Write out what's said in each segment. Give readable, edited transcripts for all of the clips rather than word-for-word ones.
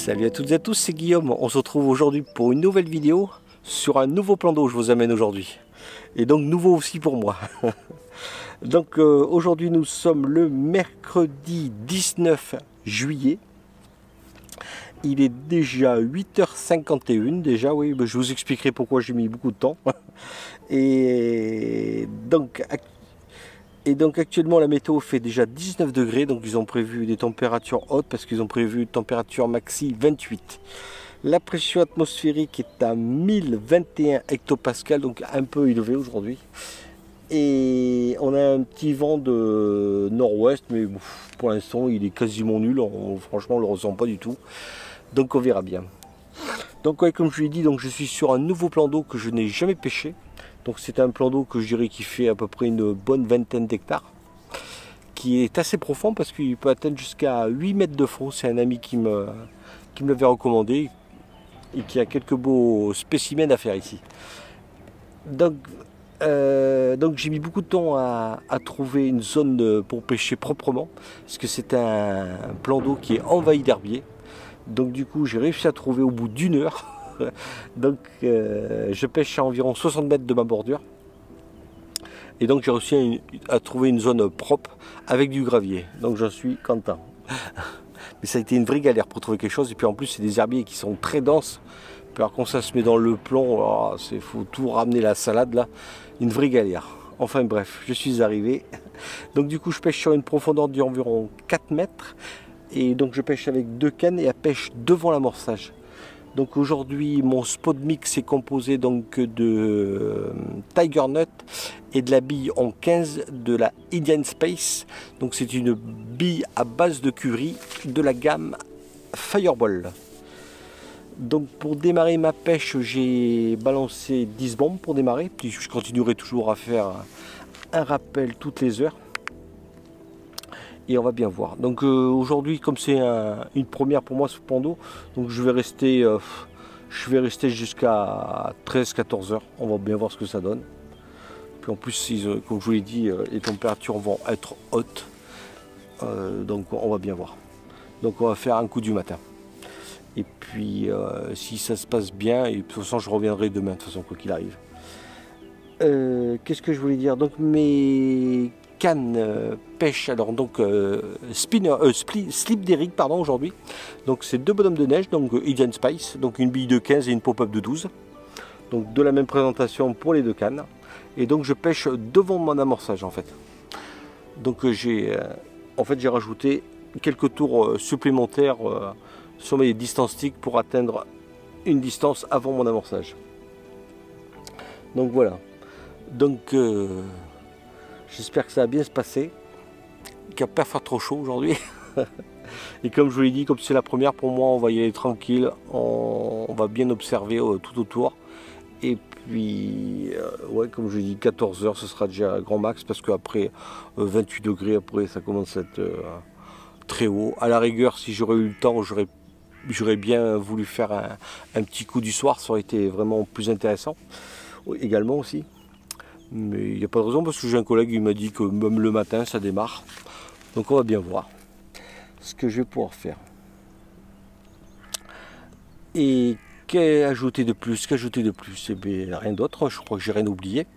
Salut à toutes et à tous, c'est Guillaume. On se retrouve aujourd'hui pour une nouvelle vidéo sur un nouveau plan d'eau. Je vous amène aujourd'hui. Et donc nouveau aussi pour moi. Donc aujourd'hui nous sommes le mercredi 19 juillet. Il est déjà 8h51 déjà, oui, je vous expliquerai pourquoi j'ai mis beaucoup de temps. Et donc actuellement la météo fait déjà 19 degrés, donc ils ont prévu des températures hautes parce qu'ils ont prévu une température maxi 28. La pression atmosphérique est à 1021 hectopascales, donc un peu élevé aujourd'hui. Et on a un petit vent de nord-ouest, mais pour l'instant il est quasiment nul, franchement on ne le ressent pas du tout. Donc on verra bien. Donc ouais, comme je l'ai dit, donc je suis sur un nouveau plan d'eau que je n'ai jamais pêché. Donc c'est un plan d'eau que je dirais qui fait à peu près une bonne vingtaine d'hectares, qui est assez profond parce qu'il peut atteindre jusqu'à 8 mètres de fond. C'est un ami qui me l'avait recommandé et qui a quelques beaux spécimens à faire ici. Donc j'ai mis beaucoup de temps à trouver une zone pour pêcher proprement, parce que c'est un plan d'eau qui est envahi d'herbiers. Donc du coup j'ai réussi à trouver au bout d'une heure. Donc je pêche à environ 60 mètres de ma bordure. Et donc j'ai réussi à trouver une zone propre avec du gravier. Donc j'en suis content. Mais ça a été une vraie galère pour trouver quelque chose. Et puis en plus c'est des herbiers qui sont très denses. Puis alors quand ça se met dans le plomb, il faut tout ramener la salade là. Une vraie galère. Enfin bref, je suis arrivé. Donc du coup je pêche sur une profondeur d'environ 4 mètres. Et donc je pêche avec 2 cannes et à pêche devant l'amorçage. Donc aujourd'hui mon spot mix est composé donc de Tiger Nut et de la bille en 15 de la Indian Space. Donc c'est une bille à base de curry de la gamme Fireball. Donc pour démarrer ma pêche, j'ai balancé 10 bombes pour démarrer, puis je continuerai toujours à faire un rappel toutes les heures. Et on va bien voir. Donc aujourd'hui, comme c'est une première pour moi ce plan d'eau, donc je vais rester jusqu'à 13-14 heures. On va bien voir ce que ça donne. Puis en plus, comme je vous l'ai dit, les températures vont être hautes. Donc on va bien voir. Donc on va faire un coup du matin. Et puis si ça se passe bien, et de toute façon je reviendrai demain, de toute façon quoi qu'il arrive. Qu'est-ce que je voulais dire? Donc mes canne pêche, alors donc slip d'Eric pardon aujourd'hui. Donc c'est 2 bonhommes de neige, donc Indian Spice, donc une bille de 15 et une pop-up de 12. Donc de la même présentation pour les 2 cannes. Et donc je pêche devant mon amorçage en fait. Donc j'ai rajouté quelques tours supplémentaires sur mes distances sticks pour atteindre une distance avant mon amorçage. Donc voilà. Donc j'espère que ça va bien se passer, qu'il va pas faire trop chaud aujourd'hui. Et comme je vous l'ai dit, comme c'est la première pour moi, on va y aller tranquille, on va bien observer tout autour. Et puis, ouais, comme je l'ai dit, 14 heures, ce sera déjà grand max, parce qu'après 28 degrés, après ça commence à être très haut. À la rigueur, si j'aurais eu le temps, j'aurais bien voulu faire un petit coup du soir, ça aurait été vraiment plus intéressant, également aussi. Mais il n'y a pas de raison parce que j'ai un collègue qui m'a dit que même le matin ça démarre. Donc on va bien voir ce que je vais pouvoir faire. Et qu'ajouter de plus? Eh bien, rien d'autre, je crois que j'ai rien oublié.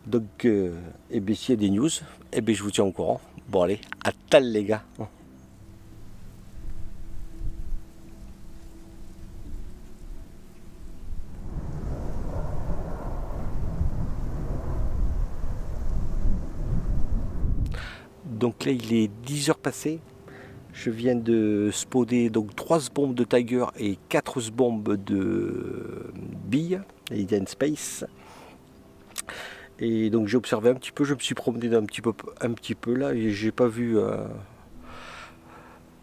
Donc eh bien, s'il y a des news, eh bien, je vous tiens au courant. Bon allez, à tal les gars. Donc là il est 10 heures passées. Je viens de spotter donc 3 bombes de Tiger et 4 bombes de bille, Indian Space. Et donc j'ai observé un petit peu, je me suis promené un petit peu là et j'ai pas vu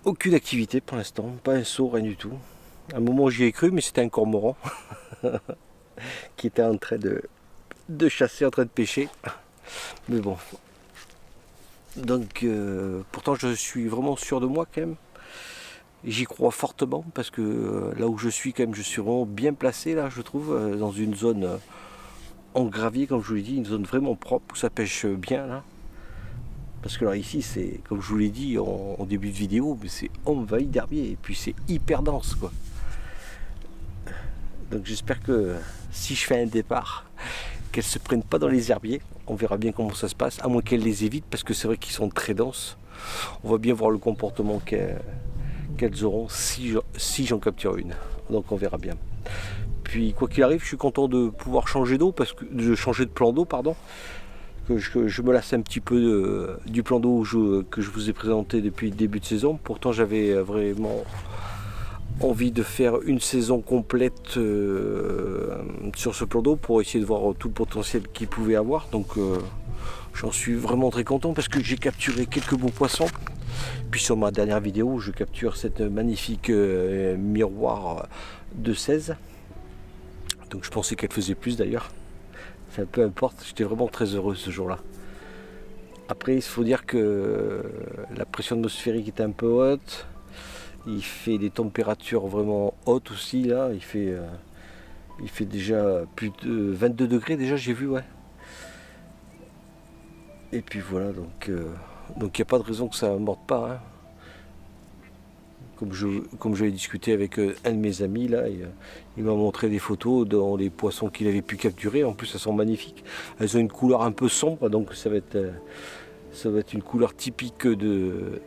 aucune activité pour l'instant, pas un saut, rien du tout. À un moment j'y ai cru, mais c'était un cormoran qui était en train de chasser, en train de pêcher. Mais bon. Donc pourtant je suis vraiment sûr de moi quand même. J'y crois fortement parce que là où je suis quand même, je suis vraiment bien placé là, je trouve, dans une zone en gravier, comme je vous l'ai dit, une zone vraiment propre où ça pêche bien là. Parce que là ici, c'est comme je vous l'ai dit en début de vidéo, mais c'est envahi d'herbiers et puis c'est hyper dense quoi. Donc j'espère que si je fais un départ, qu'elles se prennent pas dans les herbiers. On verra bien comment ça se passe, à moins qu'elles les évitent, parce que c'est vrai qu'ils sont très denses. On va bien voir le comportement qu'elles auront si j'en capture une. Donc on verra bien. Puis quoi qu'il arrive, je suis content de pouvoir changer d'eau, parce que de changer de plan d'eau, pardon. Que je me lasse un petit peu du plan d'eau que je vous ai présenté depuis le début de saison. Pourtant j'avais vraiment envie de faire une saison complète sur ce plan d'eau pour essayer de voir tout le potentiel qu'il pouvait avoir. Donc j'en suis vraiment très content parce que j'ai capturé quelques beaux poissons. Puis sur ma dernière vidéo, je capture cette magnifique miroir de 16. Donc je pensais qu'elle faisait plus d'ailleurs. Enfin, peu importe, j'étais vraiment très heureux ce jour-là. Après, il faut dire que la pression atmosphérique est un peu haute. Il fait des températures vraiment hautes aussi là. Il fait déjà plus de 22 degrés déjà, j'ai vu, ouais. Et puis voilà, donc il n'y a pas de raison que ça ne morde pas. Hein. Comme j'avais discuté avec un de mes amis là, il m'a montré des photos dans les poissons qu'il avait pu capturer. En plus, elles sont magnifiques. Elles ont une couleur un peu sombre, donc ça va être une couleur typique de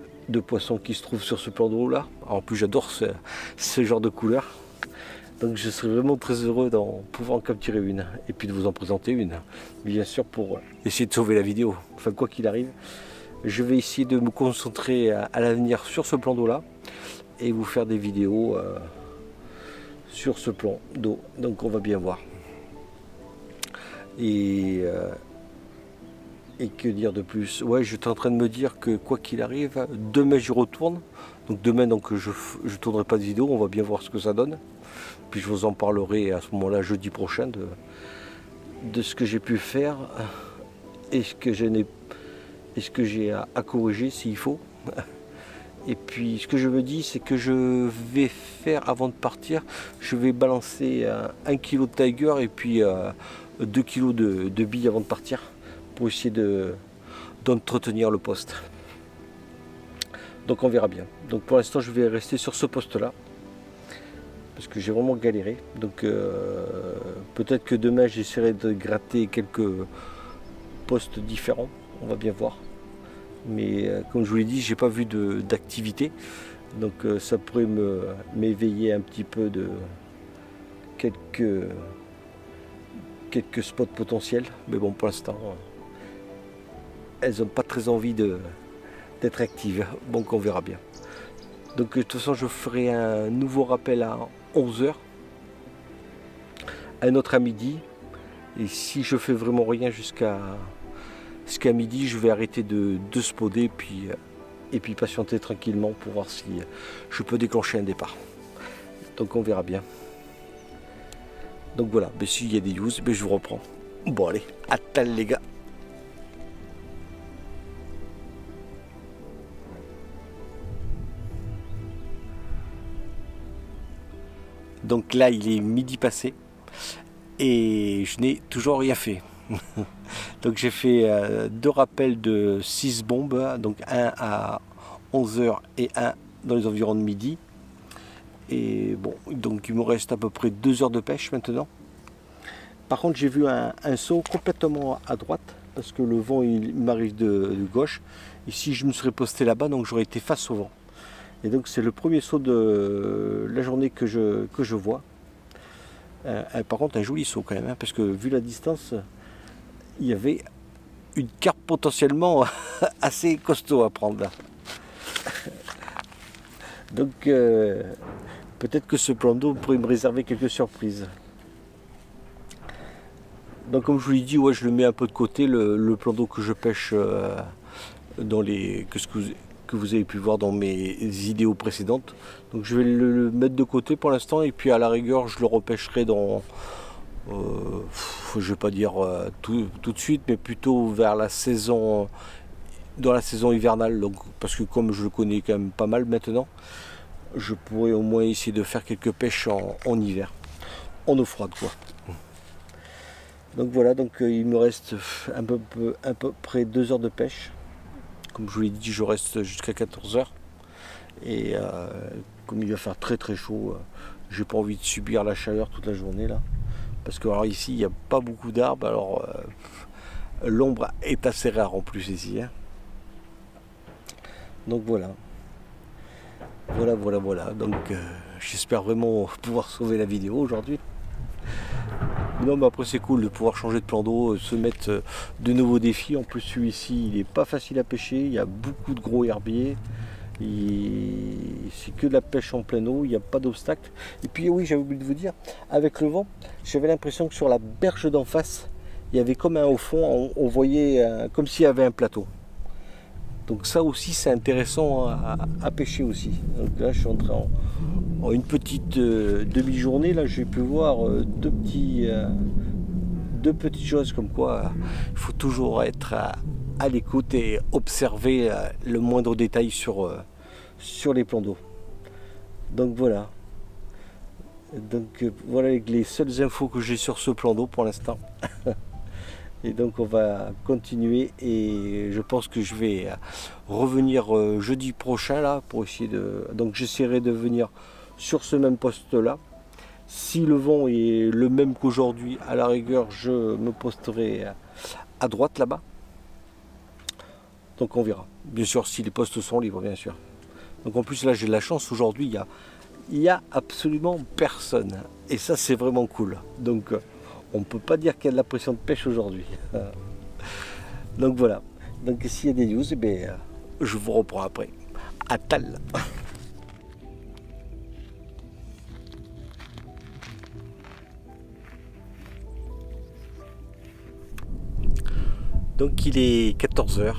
poissons qui se trouvent sur ce plan d'eau là. En plus, j'adore ce genre de couleur. Donc je serais vraiment très heureux d'en pouvoir en capturer une et puis de vous en présenter une, bien sûr, pour essayer de sauver la vidéo. Enfin, quoi qu'il arrive, je vais essayer de me concentrer à l'avenir sur ce plan d'eau là et vous faire des vidéos sur ce plan d'eau. Donc on va bien voir. Et que dire de plus? Ouais, j'étais en train de me dire que quoi qu'il arrive, demain j'y retourne. Donc demain, je tournerai pas de vidéo, on va bien voir ce que ça donne. Puis je vous en parlerai à ce moment-là, jeudi prochain, de ce que j'ai pu faire et ce que j'ai à corriger s'il faut. Et puis ce que je me dis, c'est que je vais faire avant de partir, je vais balancer 1 kg de tiger et puis 2 kg de billes avant de partir pour essayer d'entretenir le poste. Donc on verra bien. Donc pour l'instant je vais rester sur ce poste là parce que j'ai vraiment galéré. Donc peut-être que demain j'essaierai de gratter quelques postes différents, on va bien voir. Mais comme je vous l'ai dit, j'ai pas vu d'activité, donc ça pourrait m'éveiller un petit peu de quelques spots potentiels. Mais bon, pour l'instant elles n'ont pas très envie d'être actives, donc on verra bien. Donc de toute façon je ferai un nouveau rappel à 11 h, un autre à midi, et si je fais vraiment rien jusqu'à midi, je vais arrêter de spoder et puis patienter tranquillement pour voir si je peux déclencher un départ. Donc on verra bien. Donc voilà, mais s'il y a des news, je vous reprends. Bon allez, à tal les gars. Donc là il est midi passé et je n'ai toujours rien fait. Donc j'ai fait 2 rappels de 6 bombes, donc un à 11 h et un dans les environs de midi. Et bon, donc il me reste à peu près 2 heures de pêche maintenant. Par contre j'ai vu un saut complètement à droite parce que le vent il m'arrive de gauche. Et si je me serais posté là-bas, donc j'aurais été face au vent. Et donc c'est le premier saut de la journée que je vois. Par contre un joli saut quand même, hein, parce que vu la distance, il y avait une carpe potentiellement assez costaud à prendre là. Donc peut-être que ce plan d'eau pourrait me réserver quelques surprises. Donc comme je vous l'ai dit, ouais, je le mets un peu de côté, le plan d'eau que je pêche que vous avez pu voir dans mes vidéos précédentes. Donc je vais le mettre de côté pour l'instant et puis à la rigueur je le repêcherai dans je vais pas dire tout de suite, mais plutôt vers la saison, dans la saison hivernale. Donc parce que comme je le connais quand même pas mal maintenant, je pourrais au moins essayer de faire quelques pêches en hiver, en eau froide quoi. Donc voilà, donc il me reste à peu près 2 heures de pêche. Comme je vous l'ai dit, je reste jusqu'à 14 h. Et comme il va faire très très chaud, j'ai pas envie de subir la chaleur toute la journée là. Parce que alors, ici, il n'y a pas beaucoup d'arbres, alors l'ombre est assez rare en plus ici. Hein. Donc voilà. Voilà. Donc j'espère vraiment pouvoir sauver la vidéo aujourd'hui. Non, mais après c'est cool de pouvoir changer de plan d'eau, se mettre de nouveaux défis. En plus celui-ci, il n'est pas facile à pêcher, il y a beaucoup de gros herbiers. C'est que de la pêche en pleine eau, il n'y a pas d'obstacle. Et puis oui, j'avais oublié de vous dire, avec le vent, j'avais l'impression que sur la berge d'en face, il y avait comme un au fond, on voyait comme s'il y avait un plateau. Donc ça aussi c'est intéressant à pêcher aussi. Donc là je suis entré en une petite demi-journée, là j'ai pu voir deux petites choses comme quoi il faut toujours être à l'écoute et observer le moindre détail sur les plans d'eau. Donc voilà. Donc voilà les seules infos que j'ai sur ce plan d'eau pour l'instant. Et donc on va continuer et je pense que je vais revenir jeudi prochain là pour essayer de... Donc j'essaierai de venir sur ce même poste là. Si le vent est le même qu'aujourd'hui, à la rigueur je me posterai à droite là-bas. Donc on verra. Bien sûr si les postes sont libres bien sûr. Donc en plus là j'ai de la chance aujourd'hui, il y a absolument personne. Et ça c'est vraiment cool. Donc on ne peut pas dire qu'il y a de la pression de pêche aujourd'hui. Donc voilà. Donc s'il y a des news, eh bien, je vous reprends après. À tal. Donc il est 14 h.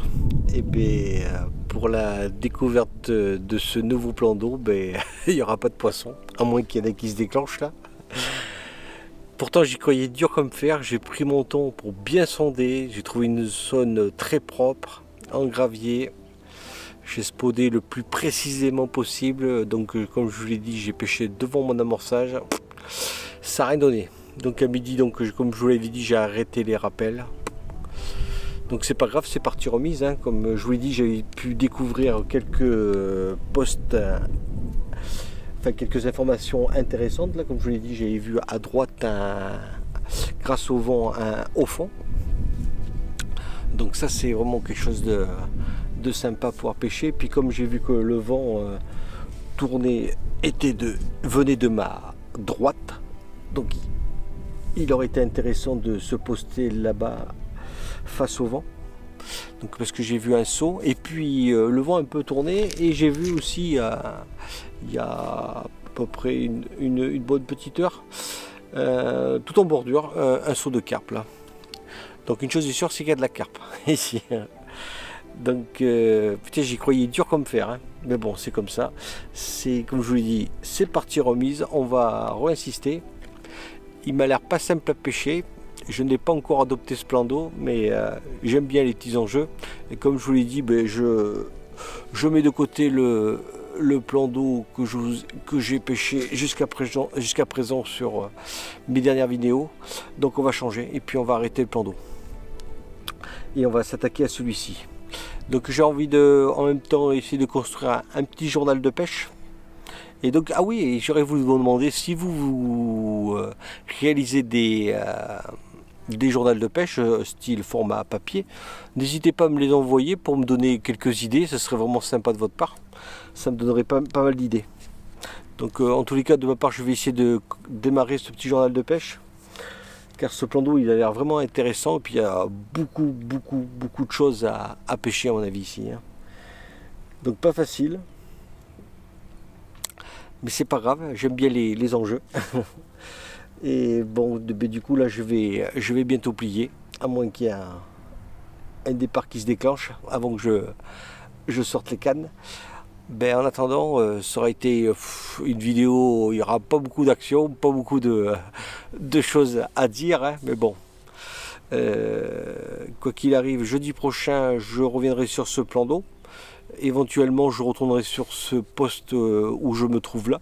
Et bien, pour la découverte de ce nouveau plan d'eau, ben, il n'y aura pas de poisson. À moins qu'il y en ait qui se déclenchent là. Pourtant j'y croyais dur comme fer, j'ai pris mon temps pour bien sonder, j'ai trouvé une zone très propre, en gravier, j'ai spodé le plus précisément possible, donc comme je vous l'ai dit j'ai pêché devant mon amorçage, ça n'a rien donné. Donc à midi, donc, comme je vous l'avais dit, j'ai arrêté les rappels. Donc c'est pas grave, c'est partie remise, hein. Comme je vous l'ai dit, j'avais pu découvrir quelques postes, enfin quelques informations intéressantes là, comme je vous l'ai dit, j'avais vu à droite grâce au vent au fond. Donc ça c'est vraiment quelque chose de sympa à pouvoir pêcher. Puis comme j'ai vu que le vent venait de ma droite, donc il aurait été intéressant de se poster là-bas face au vent. Donc parce que j'ai vu un saut et puis le vent un peu tourné et j'ai vu aussi il y a à peu près une bonne petite heure tout en bordure un saut de carpe là. Donc une chose est sûre, c'est qu'il y a de la carpe ici. Donc putain, j'y croyais dur comme fer, hein. Mais bon c'est comme ça, c'est comme je vous l'ai dit, c'est partie remise, on va re-insister. Il m'a l'air pas simple à pêcher. Je n'ai pas encore adopté ce plan d'eau, mais j'aime bien les petits enjeux. Et comme je vous l'ai dit, ben, je mets de côté le plan d'eau que j'ai pêché jusqu'à présent sur mes dernières vidéos. Donc on va changer et puis on va arrêter le plan d'eau. Et on va s'attaquer à celui-ci. Donc j'ai envie de, en même temps, essayer de construire un petit journal de pêche. Et donc, ah oui, j'aurais voulu vous demander si vous réalisez des journaux de pêche, style format papier, n'hésitez pas à me les envoyer pour me donner quelques idées, ce serait vraiment sympa de votre part, ça me donnerait pas mal d'idées. Donc en tous les cas, de ma part, je vais essayer de démarrer ce petit journal de pêche, car ce plan d'eau, il a l'air vraiment intéressant, et puis il y a beaucoup de choses à pêcher à mon avis ici. Hein. Donc pas facile. Mais c'est pas grave, j'aime bien les enjeux. Et bon, du coup là je vais bientôt plier, à moins qu'il y ait un départ qui se déclenche avant que je sorte les cannes. Ben, en attendant, ça aurait été une vidéo où il n'y aura pas beaucoup d'action, pas beaucoup de choses à dire, hein, mais bon. Quoi qu'il arrive, jeudi prochain, je reviendrai sur ce plan d'eau. Éventuellement, je retournerai sur ce poste où je me trouve là,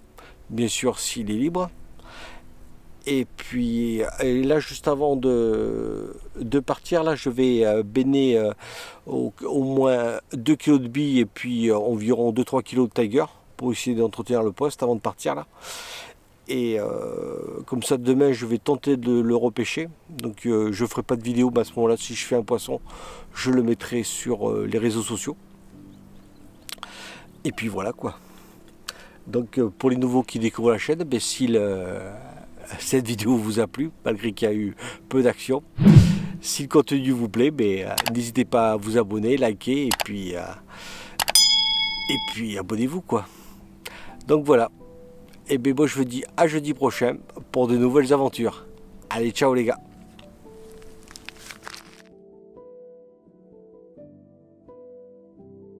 bien sûr s'il est libre. Et puis, comme je vous l'ai dit, je vais essayer de construire un petit journal de pêche. Donc j'ai envie de, en même temps, essayer de construire un petit journal de pêche. Donc, ah oui, j'aurais voulu vous demander si vous réalisez des journaux de pêche, style format papier, n'hésitez pas à me les envoyer pour me donner quelques idées, ce serait vraiment sympa de votre part, ça me donnerait pas mal d'idées. Donc en tous les cas, de ma part, je vais essayer de démarrer ce petit journal de pêche. Et donc, ah oui, j'aurais voulu vous demander si vous réalisez des journaux de pêche, style format papier, n'hésitez pas à me les envoyer pour me donner quelques idées, ce serait vraiment sympa de votre part, ça me donnerait pas mal d'idées. Et puis là, juste avant de partir, là, je vais béner au moins 2 kilos de billes et puis environ 2-3 kilos de tiger pour essayer d'entretenir le poste avant de partir là. Et comme ça, demain, je vais tenter de le repêcher. Donc je ferai pas de vidéo, mais à ce moment-là, si je fais un poisson, je le mettrai sur les réseaux sociaux. Et puis voilà quoi. Donc pour les nouveaux qui découvrent la chaîne, ben, si cette vidéo vous a plu, malgré qu'il y a eu peu d'action, si le contenu vous plaît, ben, n'hésitez pas à vous abonner, liker et puis abonnez-vous quoi. Donc voilà. Et bien moi je vous dis à jeudi prochain pour de nouvelles aventures. Allez, ciao les gars.